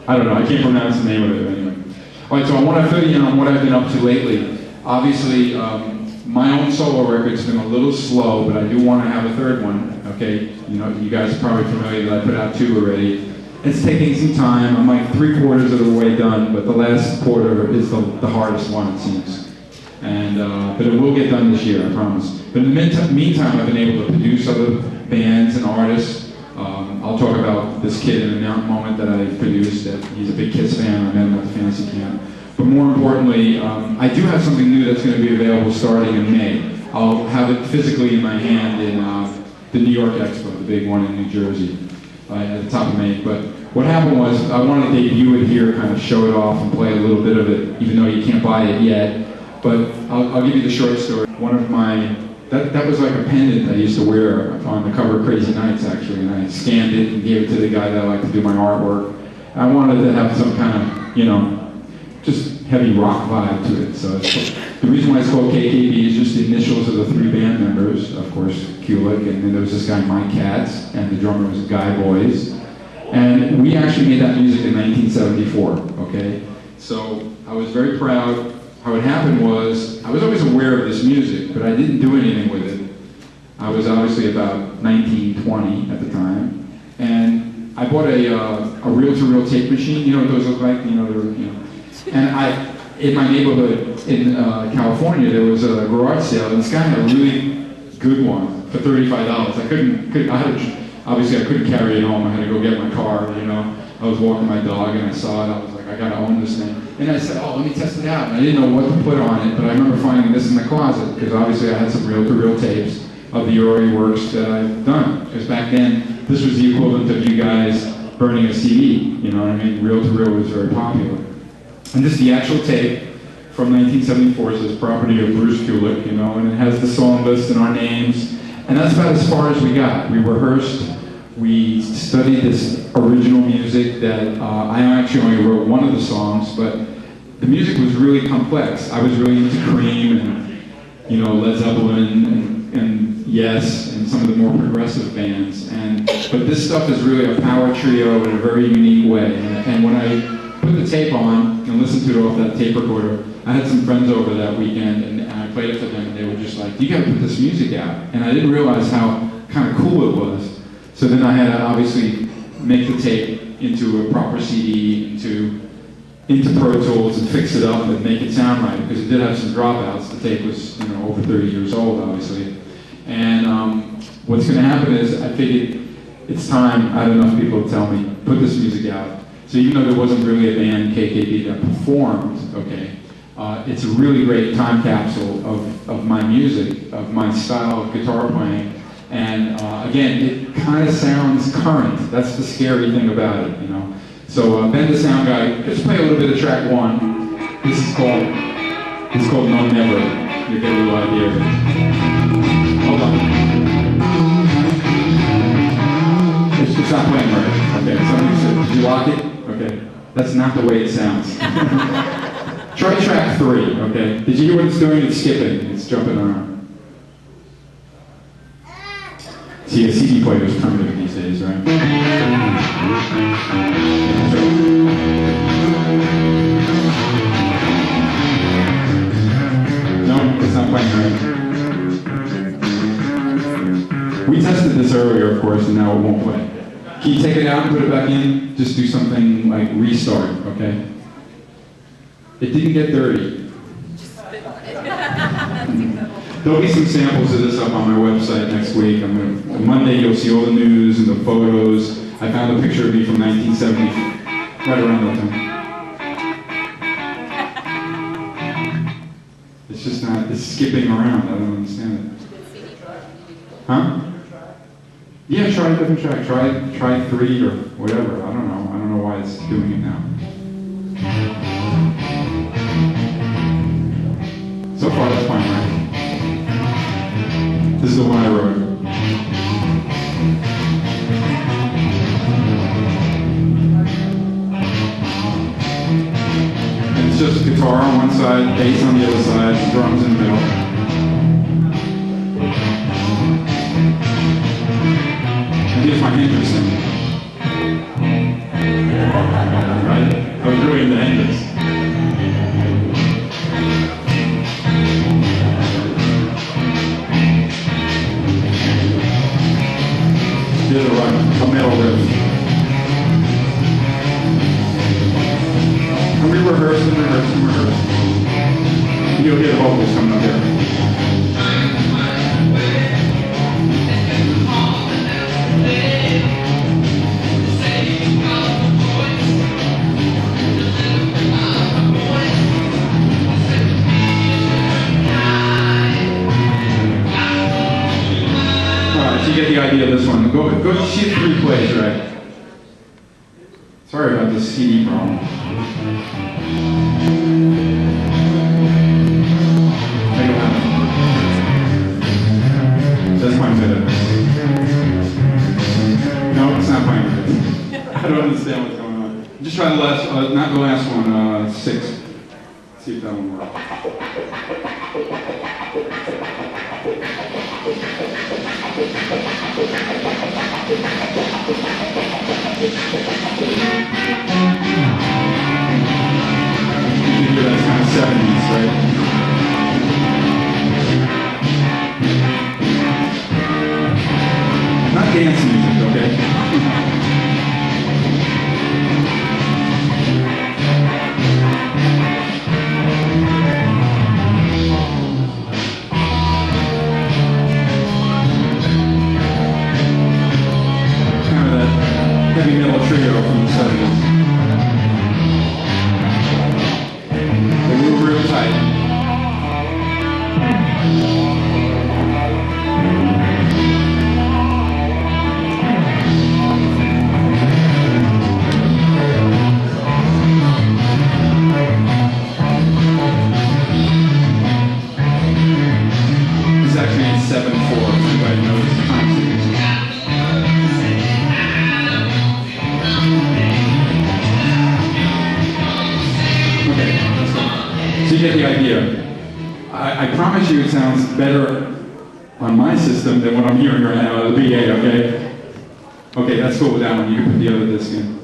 I don't know, I can't pronounce the name of it anyway. All right, so I want to fill you in on what I've been up to lately. Obviously, my own solo record's been a little slow, but I do want to have a third one, okay? You know, you guys are probably familiar that I put out 2 already. It's taking some time. I'm like 3/4 of the way done, but the last quarter is the hardest one, it seems. And, but it will get done this year, I promise. But in the meantime, I've been able to produce other bands and artists. I'll talk about this kid in a moment that I produced. That he's a big Kiss fan. I met him at the fantasy camp. But more importantly, I do have something new that's going to be available starting in May. I'll have it physically in my hand in the New York Expo, the big one in New Jersey, at the top of May. But what happened was I wanted to debut it here, kind of show it off and play a little bit of it, even though you can't buy it yet. But I'll give you the short story. One of my, that was like a pendant I used to wear on the cover of Crazy Nights, actually, and I scanned it and gave it to the guy that I like to do my artwork. I wanted to have some kind of, you know, just heavy rock vibe to it. So the reason why it's called KKB is just the initials of the 3 band members, of course, Kulick, and then there was this guy Mike Katz, and the drummer was Guy Boys. And we actually made that music in 1974, okay? So I was very proud. How it happened was, I was always aware of this music, but I didn't do anything with it. I was obviously about 19, 20 at the time. And I bought a reel-to-reel tape machine, you know what those look like? You know. And in my neighborhood in California, there was a garage sale, and this guy had a really good one for $35. Obviously I couldn't carry it home. I had to go get my car, you know. I was walking my dog and I saw it. I was like, I gotta own this thing. And I said, oh, let me test it out. And I didn't know what to put on it, but I remember finding this in the closet, because obviously I had some reel-to-reel tapes of the early works that I've done. Because back then, this was the equivalent of you guys burning a CD, you know what I mean? Reel-to-reel was very popular. And this is the actual tape from 1974. It says property of Bruce Kulick, you know, and it has the song list and our names. And that's about as far as we got. We rehearsed, we studied this original music that I actually only wrote one of the songs, but the music was really complex. I was really into Cream and, you know, Led Zeppelin and Yes and some of the more progressive bands. But this stuff is really a power trio in a very unique way. And when I put the tape on and listened to it off that tape recorder, I had some friends over that weekend and I played it for them and they were just like, you gotta put this music out. And I didn't realize how kind of cool it was. So then I had to obviously make the tape into a proper CD, into Pro Tools and fix it up and make it sound right, because it did have some dropouts. The tape was, you know, over 30 years old, obviously. And what's gonna happen is I figured it's time. I had enough people to tell me, put this music out. So even though there wasn't really a band, KKB, that performed, okay, it's a really great time capsule of my music, of my style of guitar playing. And again, it kind of sounds current. That's the scary thing about it, you know. So Ben the sound guy, just play a little bit of track 1. This is called No Never. You get a little idea of it. Hold on. It's not playing right. Okay, somebody said, did you lock it? Okay, that's not the way it sounds. Try track 3, okay? Did you hear what it's doing? It's skipping, it's jumping around. See, a CD player is primitive these days, right? No, it's not playing right. We tested this earlier, of course, and now it won't play. Can you take it out and put it back in? Just do something like restart, okay? It didn't get dirty. There'll be some samples of this up on my website next week. On Monday you'll see all the news and the photos. I found a picture of me from 1970, right around that time. It's just not, it's skipping around. I don't understand it. Huh? Yeah, try a different track. Try 3 or whatever. I don't know. I don't know why it's doing it now. So far that's fine, right? This is the one I wrote. And it's just guitar on one side, bass on the other side, drums in the middle. And here's my interesting. Right? I was really into Hendrix. Did a metal riff. And we rehearsed and rehearsed and rehearsed. You'll hear the vocals coming up here. Alright, so you get the idea of this one. Go shift 3 plays, right? Sorry about this CD problem. That's fine with it. No, it's not fine with it. I don't understand what's going on. Just try the last, not the last one, 6. See if that one works. You can hear that's kind of 70s, right? Not dance music, okay? Kind of that heavy metal trio from the 70s. They move real tight. It's actually in 7/4, if anybody knows the time series. Okay, let's go. So you get the idea. I promise you it sounds better on my system than what I'm hearing right now, the BA, okay? Okay, that's cool with that one. You can put the other disc in.